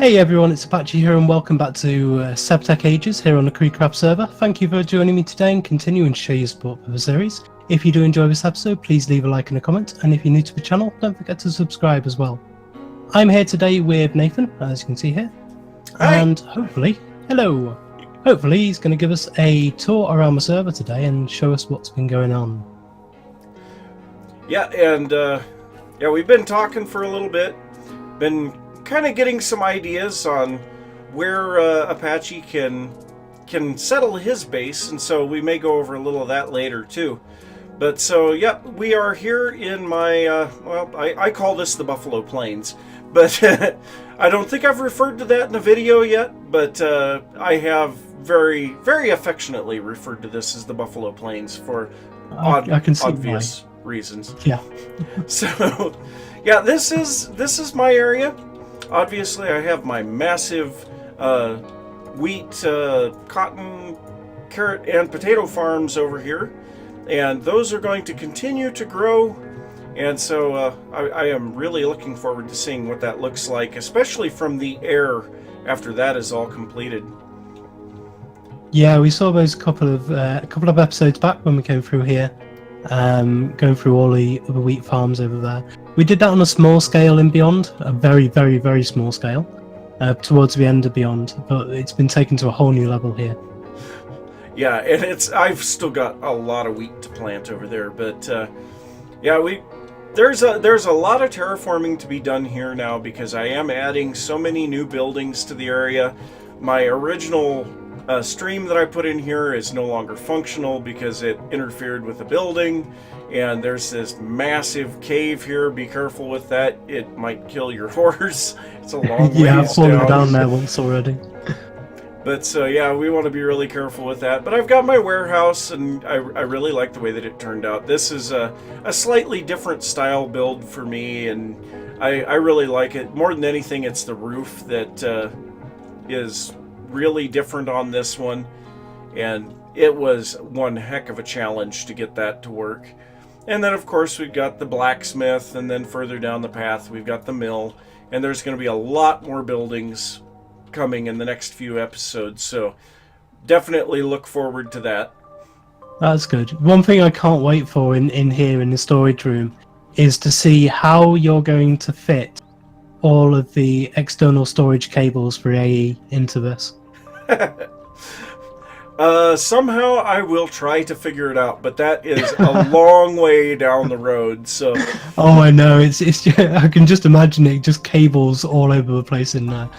Hey everyone, it's Apache here and welcome back to SevTech Ages here on the Creecraft server. Thank you for joining me today and continuing to show your support for the series. If you do enjoy this episode, please leave a like and a comment, and if you're new to the channel, don't forget to subscribe as well. I'm here today with Nathan, as you can see here, and hopefully he's going to give us a tour around the server today and show us what's been going on. Yeah, and we've been talking for a little bit, been kind of getting some ideas on where Apache can settle his base, and so we may go over a little of that later too. But so, yep, we are here in my, I call this the Buffalo Plains, but I don't think I've referred to that in a video yet, but I have very, very affectionately referred to this as the Buffalo Plains for obvious reasons. Yeah. So, yeah, this is my area. Obviously, I have my massive wheat, cotton, carrot, and potato farms over here, and those are going to continue to grow. And so I am really looking forward to seeing what that looks like, especially from the air after that is all completed. Yeah, we saw those a couple of episodes back when we came through here, going through all the wheat farms over there. We did that on a small scale in Beyond, a very, very, very small scale, towards the end of Beyond, but it's been taken to a whole new level here. Yeah, and I've still got a lot of wheat to plant over there, but yeah, there's a lot of terraforming to be done here now because I am adding so many new buildings to the area. My original stream that I put in here is no longer functional because it interfered with the building, and there's this massive cave here. Be careful with that, it might kill your horse. It's a long ways yeah, I've fallen down there once already. But so yeah, we want to be really careful with that. But I've got my warehouse, and I really like the way that it turned out. This is a slightly different style build for me, and I really like it. More than anything, it's the roof that is really different on this one, and it was one heck of a challenge to get that to work. And then of course we've got the blacksmith, and then further down the path we've got the mill, and there's going to be a lot more buildings coming in the next few episodes, so definitely look forward to that. That's good. One thing I can't wait for in here in the storage room is to see how you're going to fit all of the external storage cables for AE into this. Somehow I will try to figure it out, but that is a long way down the road. So. Oh, I know. It's I can just imagine it, just cables all over the place in there.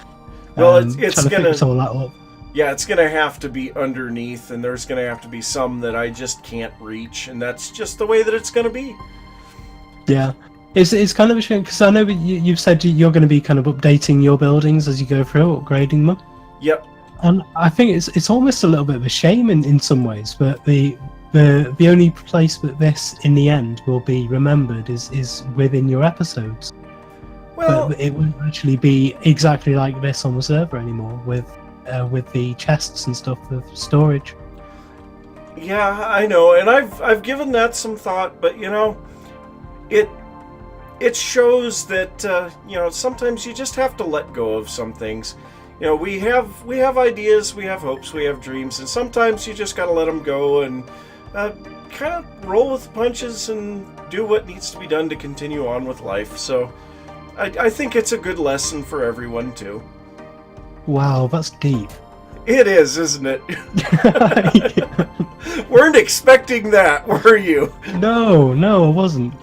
Well, it's gonna fix all that up. Yeah, it's gonna have to be underneath, and there's gonna have to be some that I just can't reach, and that's just the way that it's gonna be. Yeah. It's kind of a shame because I know you've said you're going to be kind of updating your buildings as you go through, upgrading them. Yep. And I think it's almost a little bit of a shame in some ways, but the only place that this in the end will be remembered is within your episodes. Well, but it won't actually be exactly like this on the server anymore with the chests and stuff of storage. Yeah, I know, and I've given that some thought, but you know, it shows that you know, sometimes you just have to let go of some things. You know, we have ideas, we have hopes, we have dreams, and sometimes you just got to let them go and kind of roll with the punches and do what needs to be done to continue on with life. So I think it's a good lesson for everyone too. Wow, that's deep. It is, isn't it? Weren't expecting that, were you? No, I wasn't.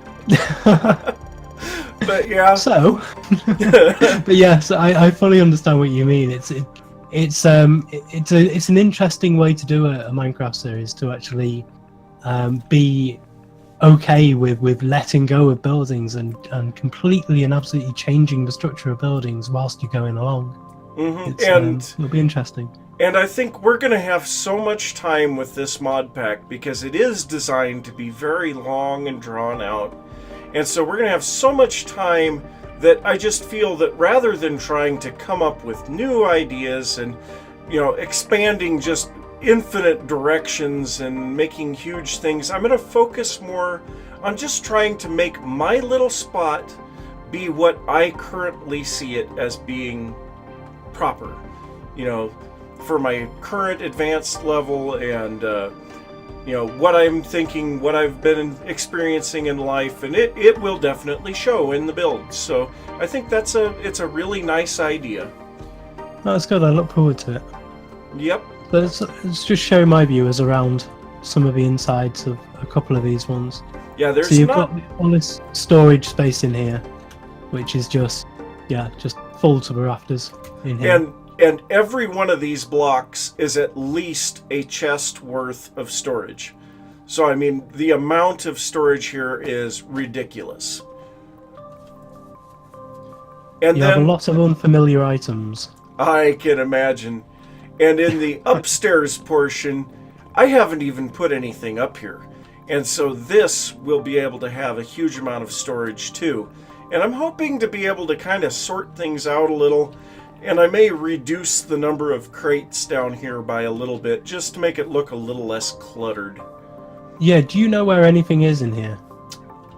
But yeah. So, but yes, I fully understand what you mean. It's an interesting way to do a Minecraft series, to actually be okay with letting go of buildings and completely and absolutely changing the structure of buildings whilst you're going along. Mm-hmm. And it'll be interesting. And I think we're going to have so much time with this mod pack because it is designed to be very long and drawn out. And so we're going to have so much time that I just feel that rather than trying to come up with new ideas and, you know, expanding just infinite directions and making huge things, I'm going to focus more on just trying to make my little spot be what I currently see it as being proper, you know, for my current advanced level and, you know, what I'm thinking, what I've been experiencing in life, and it will definitely show in the build. So I think it's a really nice idea. That's good. I look forward to it. Yep. Let's just show my viewers around some of the insides of a couple of these ones. Yeah, there's so you've got all this storage space in here, which is just full to the rafters in here. And every one of these blocks is at least a chest worth of storage. So I mean, the amount of storage here is ridiculous. And you then have a lot of unfamiliar items. I can imagine. And in the upstairs portion, I haven't even put anything up here. And so this will be able to have a huge amount of storage too. And I'm hoping to be able to kind of sort things out a little. And I may reduce the number of crates down here by a little bit, just to make it look a little less cluttered. Yeah, do you know where anything is in here?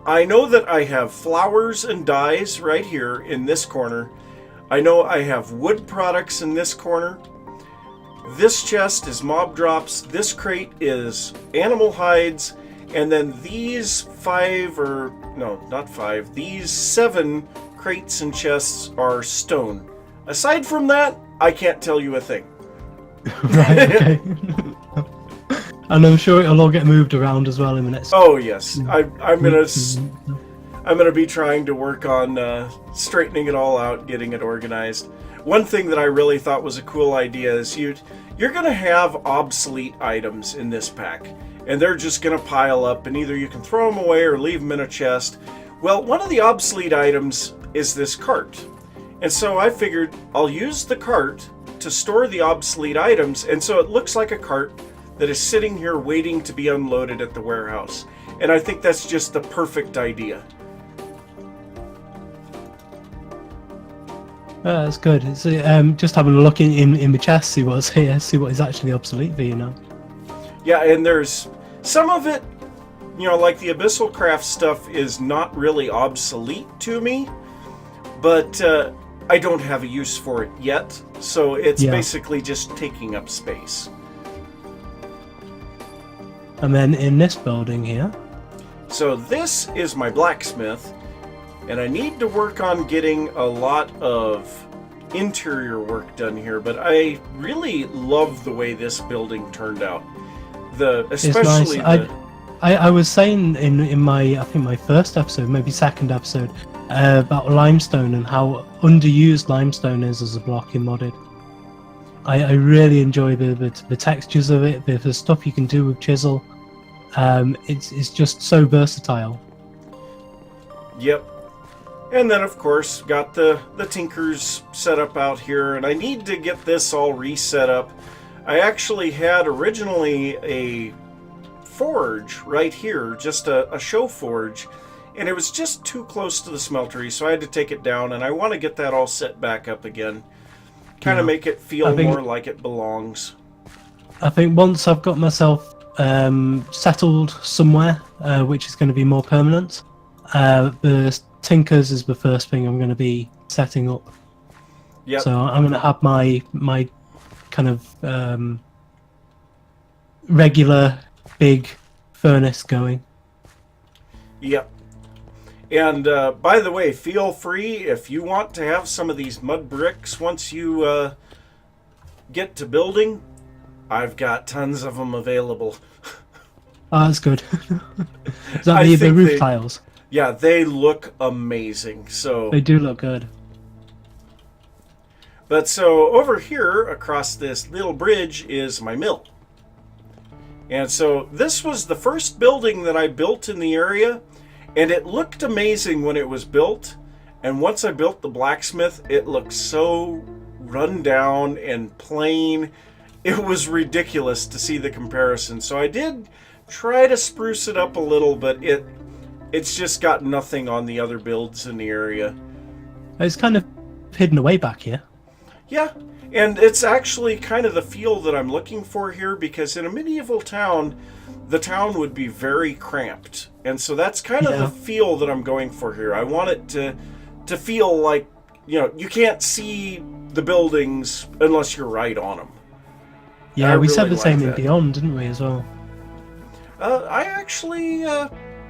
I know that I have flowers and dyes right here in this corner. I know I have wood products in this corner. This chest is mob drops. This crate is animal hides. And then these these 7 crates and chests are stone. Aside from that, I can't tell you a thing. Right, okay. And I'm sure it'll all get moved around as well in the next... Oh, yes. I'm gonna be trying to work on straightening it all out, getting it organized. One thing that I really thought was a cool idea is you're gonna have obsolete items in this pack. And they're just gonna pile up, and either you can throw them away or leave them in a chest. Well, one of the obsolete items is this cart. And so I figured I'll use the cart to store the obsolete items, and so it looks like a cart that is sitting here waiting to be unloaded at the warehouse. And I think that's just the perfect idea. That's good. It's, just having a look in the chest, see what's here, see what is actually obsolete for you now. Yeah, and there's some of it, you know, like the Abyssal Craft stuff is not really obsolete to me, but I don't have a use for it yet, so it's basically just taking up space. And then in this building here... So this is my blacksmith, and I need to work on getting a lot of interior work done here, but I really love the way this building turned out. Especially it's nice. I was saying in my first episode, maybe second episode, about limestone and how underused limestone is as a block in modded. I really enjoy the textures of it, the stuff you can do with chisel. It's just so versatile. Yep. And then of course got the tinkers set up out here, and I need to get this all reset up. I actually had originally a forge right here, just a show forge, and it was just too close to the smeltery, so I had to take it down, and I want to get that all set back up again. Kind of make it feel more like it belongs. I think once I've got myself settled somewhere, which is going to be more permanent, the tinkers is the first thing I'm going to be setting up. Yep. So I'm going to have my kind of regular big furnace going. Yep. And by the way, feel free if you want to have some of these mud bricks once you get to building. I've got tons of them available. Oh, that's good. Is that the roof tiles? Yeah, they look amazing. So they do look good. But so over here across this little bridge is my mill. And so this was the first building that I built in the area, and it looked amazing when it was built. And once I built the blacksmith, it looked so run down and plain. It was ridiculous to see the comparison. So I did try to spruce it up a little, but it's just got nothing on the other builds in the area. It's kind of hidden away back here. Yeah, and it's actually kind of the feel that I'm looking for here, because in a medieval town, the town would be very cramped. And so that's kind of the feel that I'm going for here. I want it to feel like, you know, you can't see the buildings unless you're right on them. Yeah, we said really the same like in that. Beyond, didn't we, as well? I actually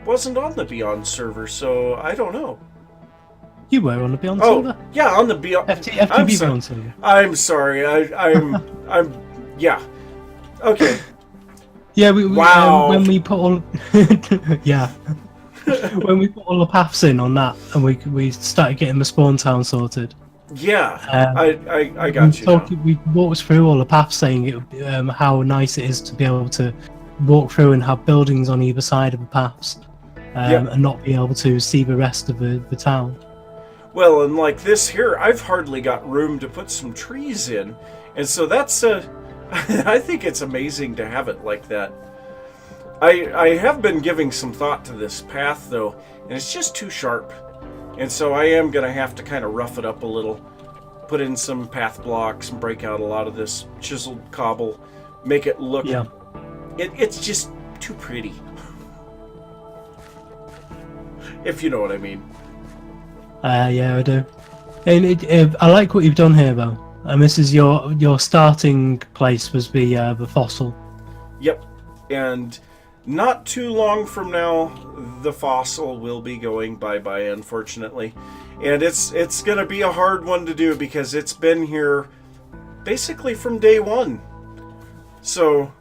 wasn't on the Beyond server, so I don't know. You were on the Beyond Oh, server? yeah, on the Beyond. FTB Beyond server. I'm sorry. I'm. Yeah. Okay. Yeah, Wow. when we put all yeah, when we put all the paths in on that, and we started getting the spawn town sorted. Yeah. I We got you. Now. We walked through all the paths, saying how nice it is to be able to walk through and have buildings on either side of the paths, and not be able to see the rest of the town. Well, and like this here, I've hardly got room to put some trees in, and so that's I think it's amazing to have it like that. I have been giving some thought to this path though, and it's just too sharp, and so I am gonna have to kind of rough it up a little, put in some path blocks and break out a lot of this chiseled cobble, make it look. Yeah. It's just too pretty, if you know what I mean. Yeah, I do. And I like what you've done here, though. And this is your starting place was the fossil. Yep, and not too long from now, the fossil will be going bye-bye, unfortunately. And it's going to be a hard one to do because it's been here basically from day one. So,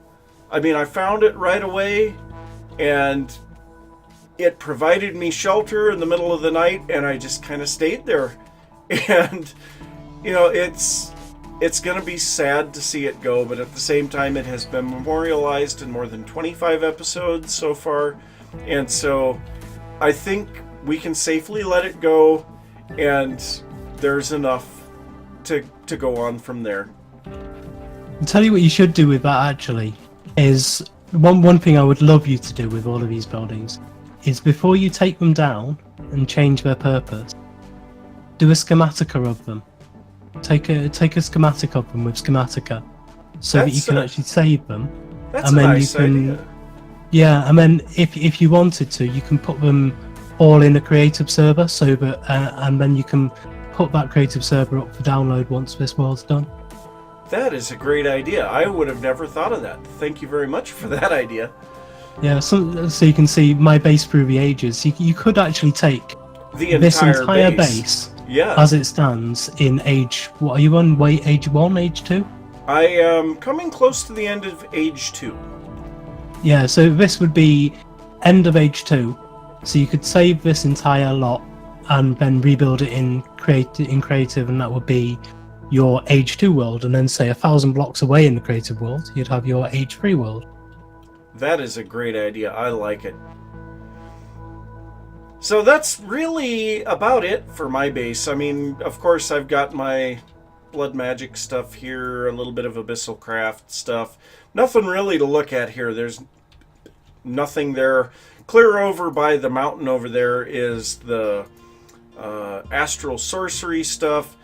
I mean, I found it right away, and it provided me shelter in the middle of the night, and I just kind of stayed there. And, you know, it's going to be sad to see it go, but at the same time, it has been memorialized in more than 25 episodes so far. And so I think we can safely let it go, and there's enough to go on from there. I'll tell you what you should do with that, actually, is one thing I would love you to do with all of these buildings is before you take them down and change their purpose, do a schematica of them. Take a schematic of them with Schematica, so that you can actually save them. That's and a then nice you can, idea. Yeah, and then if you wanted to, you can put them all in a creative server, so that and then you can put that creative server up for download once this world's done. That is a great idea. I would have never thought of that. Thank you very much for that idea. Yeah, so you can see my base through the ages. You could actually take This entire base yeah. as it stands in age. What are you on? Age 1, age 2? I am coming close to the end of age 2. Yeah, so this would be end of age 2. So you could save this entire lot and then rebuild it in creative, and that would be your age 2 world. And then say 1,000 blocks away in the creative world, you'd have your age 3 world. That is a great idea. I like it. So that's really about it for my base. I mean, of course, I've got my blood magic stuff here, a little bit of abyssal craft stuff. Nothing really to look at here. There's nothing there. Clear over by the mountain over there is the astral sorcery stuff.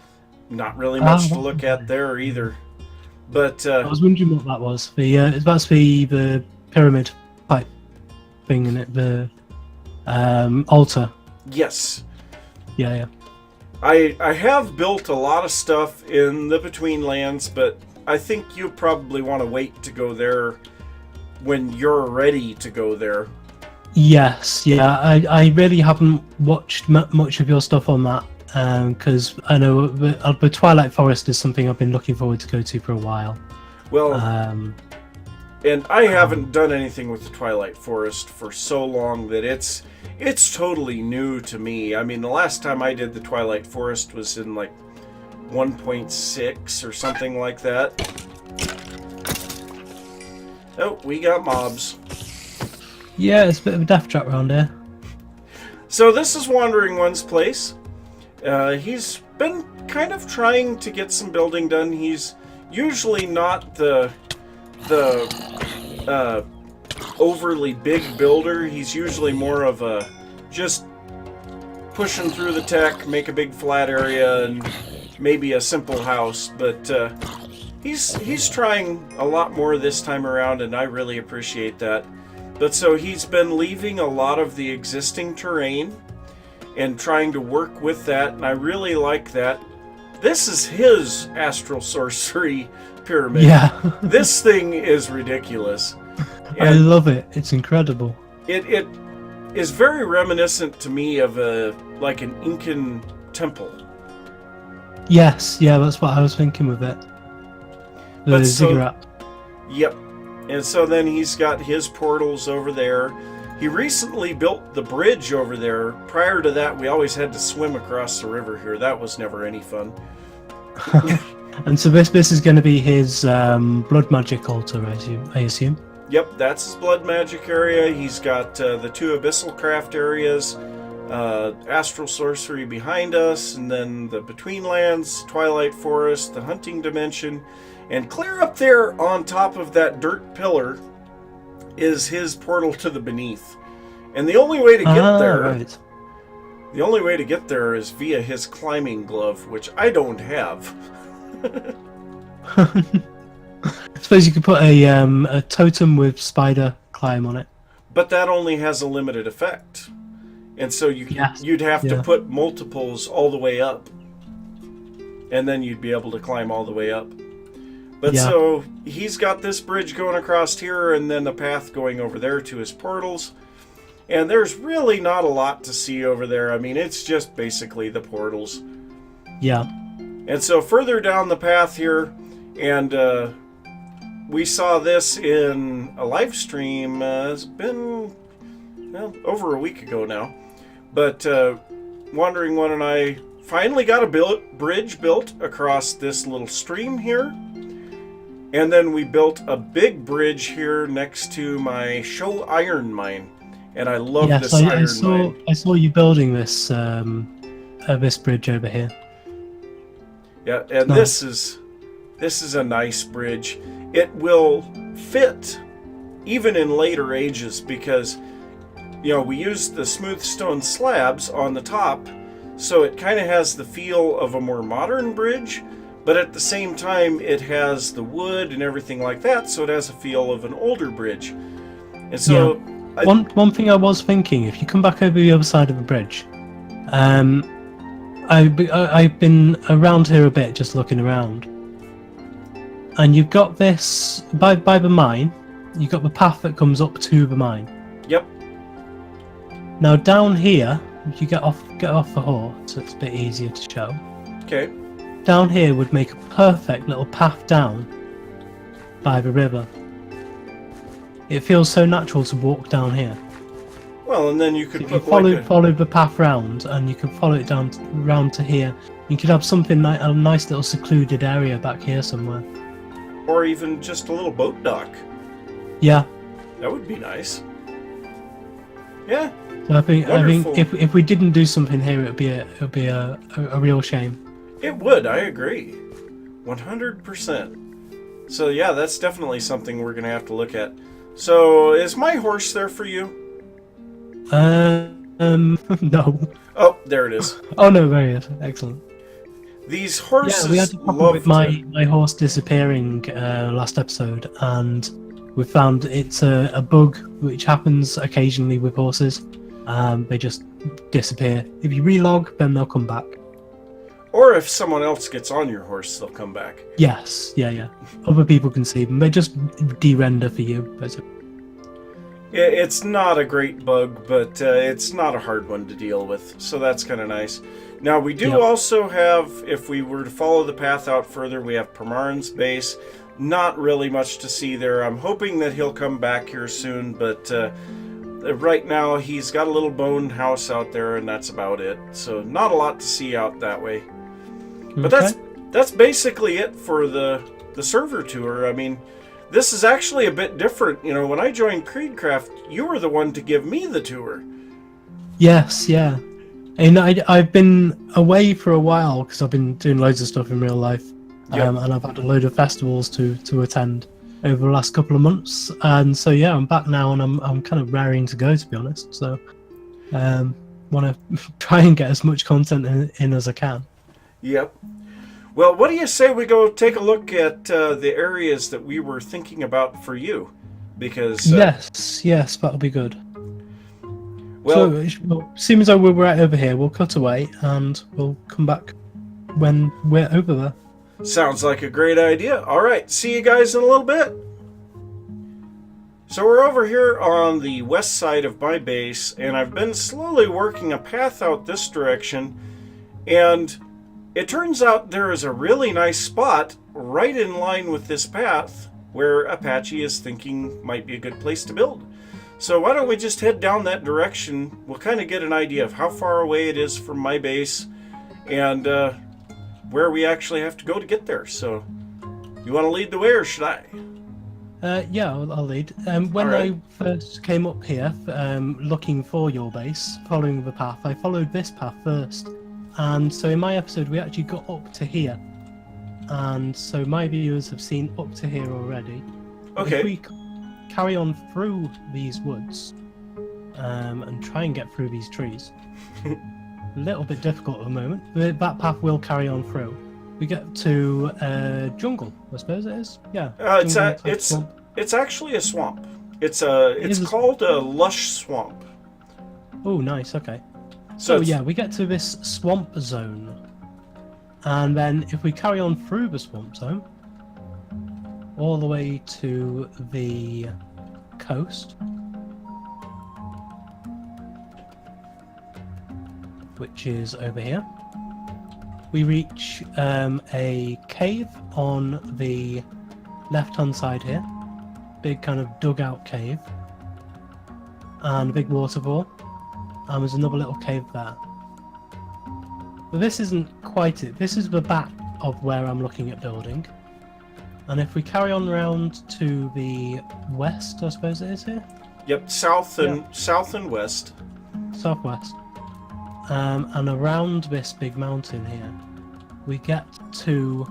Not really much to look at there either. But I was wondering what that was. That's the pyramid pipe thing in it. The altar. Yes. Yeah. I have built a lot of stuff in the Between Lands, but I think you probably want to wait to go there when you're ready to go there. Yes, yeah. I really haven't watched much of your stuff on that, because I know the Twilight Forest is something I've been looking forward to go to for a while. Well, and I haven't done anything with the Twilight Forest for so long that it's totally new to me. I mean, the last time I did the Twilight Forest was in like 1.6 or something like that. Oh, we got mobs. Yeah, it's a bit of a death trap around here. So this is Wandering One's place. He's been kind of trying to get some building done. He's usually not the overly big builder. He's usually more of a just pushing through the tech, make a big flat area, and maybe a simple house. But he's trying a lot more this time around, and I really appreciate that. But so he's been leaving a lot of the existing terrain and trying to work with that, and I really like that. this is his astral sorcery pyramid. Yeah. This thing is ridiculous. I love it. It's incredible. It is very reminiscent to me of like an Incan temple. Yes, yeah, that's what I was thinking with it. The ziggurat. Yep. And so then he's got his portals over there. He recently built the bridge over there. Prior to that, we always had to swim across the river here. That was never any fun. And so this is going to be his blood magic altar, I assume. Yep, that's his blood magic area. He's got the 2 abyssal craft areas, astral sorcery behind us, and then the Betweenlands, Twilight Forest, the hunting dimension, and clear up there on top of that dirt pillar is his portal to the beneath. And the only way to get there, right. The only way to get there is via his climbing glove, which I don't have. I suppose you could put a totem with spider climb on it. But that only has a limited effect. And so you'd have to put multiples all the way up. And then you'd be able to climb all the way up. But so he's got this bridge going across here and then a path going over there to his portals. And there's really not a lot to see over there. I mean, it's just basically the portals. Yeah. And so further down the path here, and we saw this in a live stream. It's been over a week ago now. But Wandering One and I finally got a bridge built across this little stream here. And then we built a big bridge here next to my show iron mine. And I love this iron mine. I saw you building this this bridge over here. Yeah, and nice. This is a nice bridge. It will fit even in later ages because we used the smooth stone slabs on the top, so it kind of has the feel of a more modern bridge, but at the same time it has the wood and everything like that, so it has a feel of an older bridge. And so one thing I was thinking, if you come back over the other side of the bridge, I've been around here a bit, just looking around, and you've got this by the mine. You've got the path that comes up to the mine. Yep. Now down here, if you get off the horse, so it's a bit easier to show. Okay. Down here would make a perfect little path down by the river. It feels so natural to walk down here. Well, and then you could follow the path round, and you can follow it down round to here. You could have something like a nice little secluded area back here somewhere, or even just a little boat dock. Yeah, that would be nice. Yeah. So I think if we didn't do something here, it would be a real shame. It would. I agree, 100%. So yeah, that's definitely something we're gonna have to look at. So is my horse there for you? No. Oh, there it is. Oh no, there he is. Excellent. These horses. Yeah, we had a problem with my horse disappearing last episode, and we found it's a bug which happens occasionally with horses. They just disappear. If you relog, then they'll come back. Or if someone else gets on your horse, they'll come back. Yes, yeah. Other people can see them. They just de-render for you, basically. It's not a great bug, but it's not a hard one to deal with, so that's kind of nice. Now, we do also have, if we were to follow the path out further, we have Permarn's base. Not really much to see there. I'm hoping that he'll come back here soon, but right now he's got a little bone house out there, and that's about it. So not a lot to see out that way. But that's basically it for the server tour. I mean, this is actually a bit different. When I joined Creedcraft, you were the one to give me the tour. Yes, yeah. And I've been away for a while because I've been doing loads of stuff in real life. And I've had a load of festivals to attend over the last couple of months. And so, yeah, I'm back now and I'm kind of raring to go, to be honest. So want to try and get as much content in as I can. Yep. Well, what do you say we go take a look at the areas that we were thinking about for you? Because yes, that'll be good. Well, so, as soon as we're right over here, we'll cut away and we'll come back when we're over there. Sounds like a great idea. All right, see you guys in a little bit. So we're over here on the west side of my base, and I've been slowly working a path out this direction, and it turns out there is a really nice spot right in line with this path where Apache is thinking might be a good place to build. So why don't we just head down that direction? We'll kind of get an idea of how far away it is from my base and where we actually have to go to get there. So you want to lead the way, or should I? Yeah, I'll lead. When All right. I first came up here looking for your base, following the path, I followed this path first. And so in my episode, we actually got up to here. And so my viewers have seen up to here already. Okay. If we carry on through these woods and try and get through these trees, a little bit difficult at the moment, but that path will carry on through. We get to jungle, I suppose it is. Yeah. It's actually a swamp. It's called a lush swamp. Oh, nice. Okay. So So yeah, we get to this swamp zone, and then if we carry on through the swamp zone, all the way to the coast, which is over here, we reach a cave on the left-hand side here, big kind of dugout cave, and a big waterfall, and there's another little cave there. But this isn't quite it. This is the back of where I'm looking at building. And if we carry on round to the west, I suppose it is here? Yep, south and west. Southwest. And around this big mountain here, we get to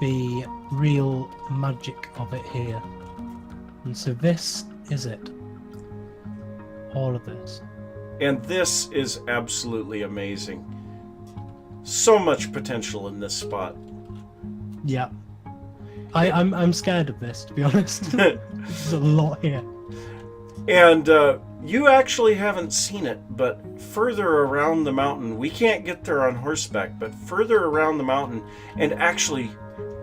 the real magic of it here. And so this is it. All of this. And this is absolutely amazing. So much potential in this spot. Yeah. I'm scared of this, to be honest. There's a lot here. And you actually haven't seen it, but further around the mountain, we can't get there on horseback, but further around the mountain, and actually,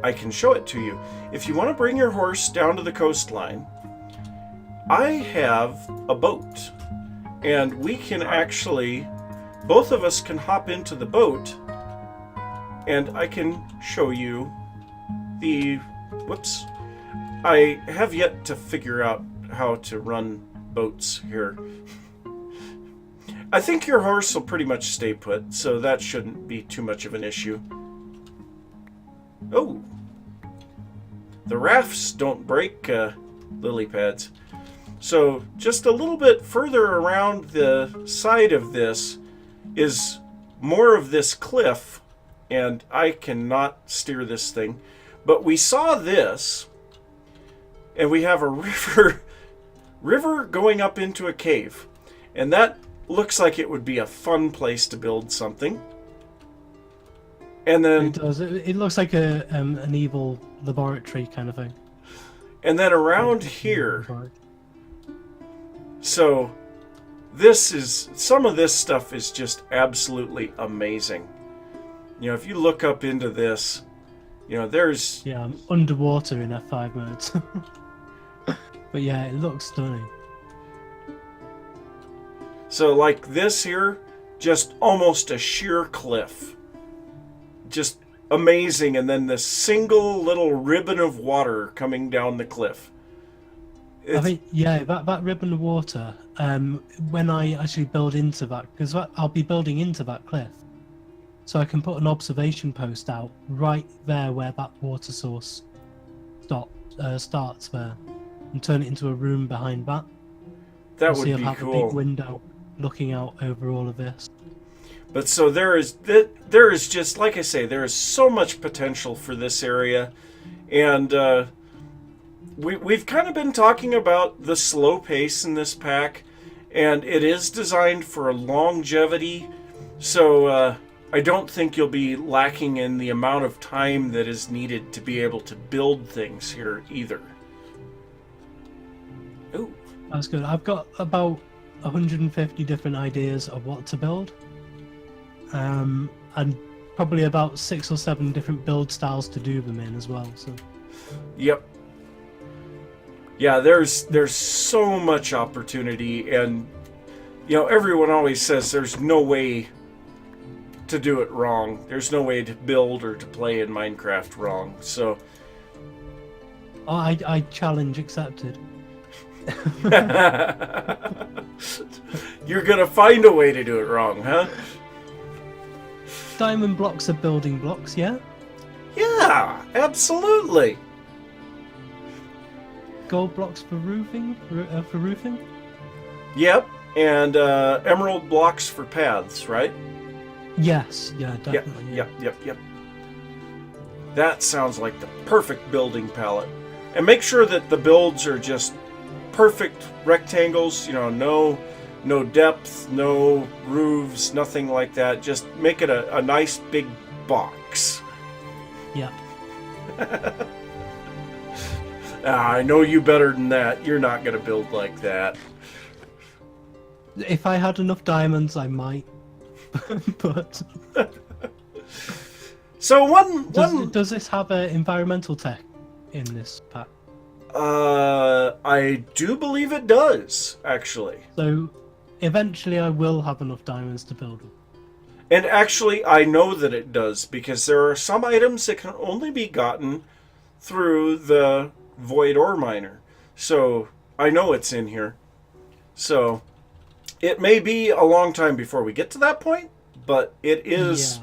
I can show it to you. If you want to bring your horse down to the coastline, I have a boat. And we can actually, both of us can hop into the boat, and I can show you the, whoops, I have yet to figure out how to run boats here. I think your horse will pretty much stay put, so that shouldn't be too much of an issue. Oh, the rafts don't break lily pads. So just a little bit further around the side of this is more of this cliff, and I cannot steer this thing. But we saw this, and we have a river going up into a cave, and that looks like it would be a fun place to build something. And then It does. It looks like an evil laboratory kind of thing. And then around here, so some of this stuff is just absolutely amazing. You know, if you look up into this, you know, there's... Yeah, I'm underwater in F5 mode. But yeah, it looks stunning. So like this here, just almost a sheer cliff. Just amazing. And then this single little ribbon of water coming down the cliff. I think, yeah, that ribbon of water, when I actually build into that, because I'll be building into that cliff, so I can put an observation post out right there where that water source starts there, and turn it into a room behind that. That So would you'll be have a cool. big window looking out over all of this. But so there is just, like I say, there is so much potential for this area, and we've kind of been talking about the slow pace in this pack, and it is designed for longevity, so I don't think you'll be lacking in the amount of time that is needed to be able to build things here either. Ooh. That's good. I've got about 150 different ideas of what to build. And probably about 6 or 7 different build styles to do them in as well. So Yep. Yeah, there's so much opportunity, and everyone always says there's no way to do it wrong. There's no way to build or to play in Minecraft wrong. So I challenge accepted. You're gonna find a way to do it wrong, huh? Diamond blocks are building blocks, yeah? Yeah, absolutely. Gold blocks for roofing? Yep, and emerald blocks for paths, right? Yes, yeah, definitely. Yep. That sounds like the perfect building palette. And make sure that the builds are just perfect rectangles, no depth, no roofs, nothing like that. Just make it a nice big box. Yeah. I know you better than that. You're not going to build like that. If I had enough diamonds, I might. But so does this have an environmental tech in this pack? I do believe it does, actually. So eventually I will have enough diamonds to build them. And actually, I know that it does, because there are some items that can only be gotten through the Void Ore Miner. So I know it's in here. So it may be a long time before we get to that point, but it is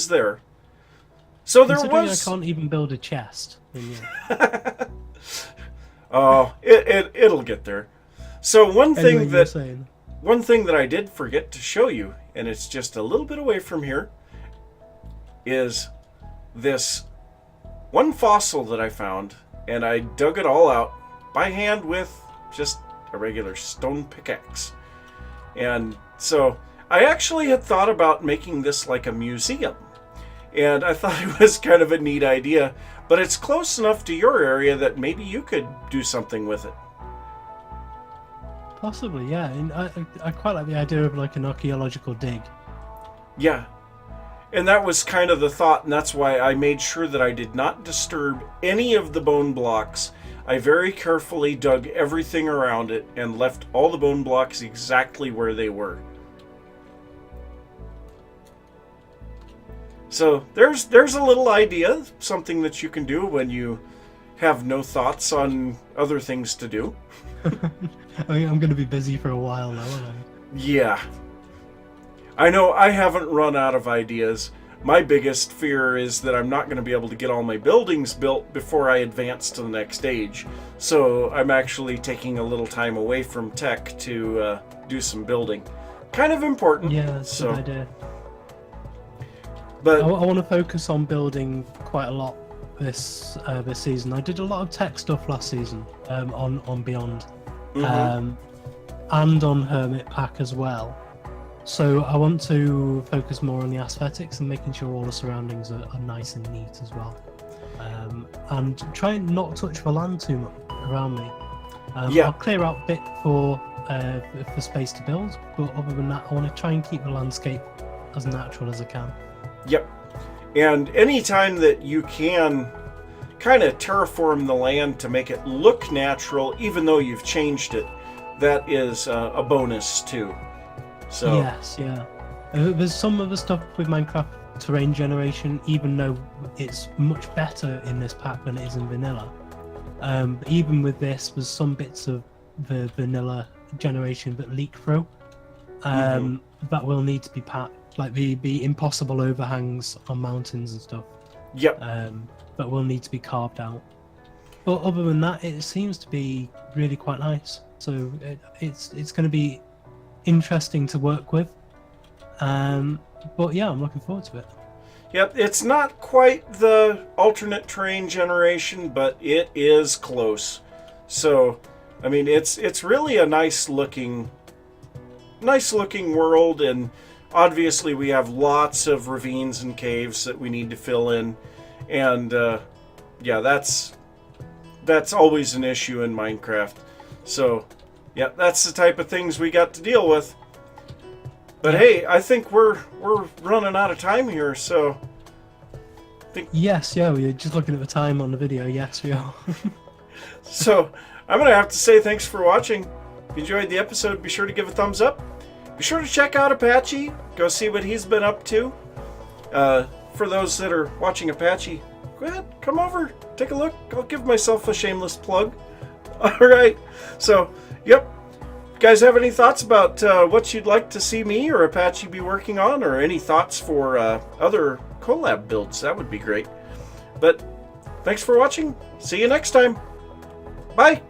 there. So there was... I can't even build a chest. Then yeah. Oh, it'll get there. So one thing saying. One thing that I did forget to show you, and it's just a little bit away from here, is this one fossil that I found, and I dug it all out by hand with just a regular stone pickaxe. And so I actually had thought about making this like a museum, and I thought it was kind of a neat idea, but it's close enough to your area that maybe you could do something with it. Possibly, yeah. And I quite like the idea of like an archaeological dig. Yeah. And that was kind of the thought, and that's why I made sure that I did not disturb any of the bone blocks. I very carefully dug everything around it and left all the bone blocks exactly where they were. So there's a little idea, something that you can do when you have no thoughts on other things to do. I'm going to be busy for a while now, aren't I? Yeah. I know I haven't run out of ideas. My biggest fear is that I'm not going to be able to get all my buildings built before I advance to the next stage. So I'm actually taking a little time away from tech to do some building. Kind of important. Yeah, that's a good idea. But I want to focus on building quite a lot this season. I did a lot of tech stuff last season on Beyond. Mm-hmm. And on Hermit Pack as well. So I want to focus more on the aesthetics and making sure all the surroundings are nice and neat as well. And try and not touch the land too much around me. I'll clear out a bit for space to build, but other than that, I want to try and keep the landscape as natural as I can. Yep. And anytime that you can kind of terraform the land to make it look natural, even though you've changed it, that is a bonus too. So yes, yeah. There's some of the stuff with Minecraft terrain generation, even though it's much better in this pack than it is in vanilla. Even with this, there's some bits of the vanilla generation that leak through that will need to be patched, like the impossible overhangs on mountains and stuff. Yep. That will need to be carved out. But other than that, it seems to be really quite nice. So it's going to be interesting to work with. But yeah, I'm looking forward to it. Yep, it's not quite the alternate terrain generation, but it is close. So, I mean, it's really a nice looking world, and obviously we have lots of ravines and caves that we need to fill in. And yeah, that's always an issue in Minecraft. So, yeah, that's the type of things we got to deal with. But hey, I think we're running out of time here, so Yes, yeah, we were just looking at the time on the video. Yes, we are. so I'm gonna have to say thanks for watching. If you enjoyed the episode, be sure to give a thumbs up. Be sure to check out Apache. Go see what he's been up to. For those that are watching Apache, go ahead, come over, take a look. I'll give myself a shameless plug. All right. So, yep. You guys have any thoughts about what you'd like to see me or Apache be working on, or any thoughts for other collab builds? That would be great. But thanks for watching. See you next time. Bye.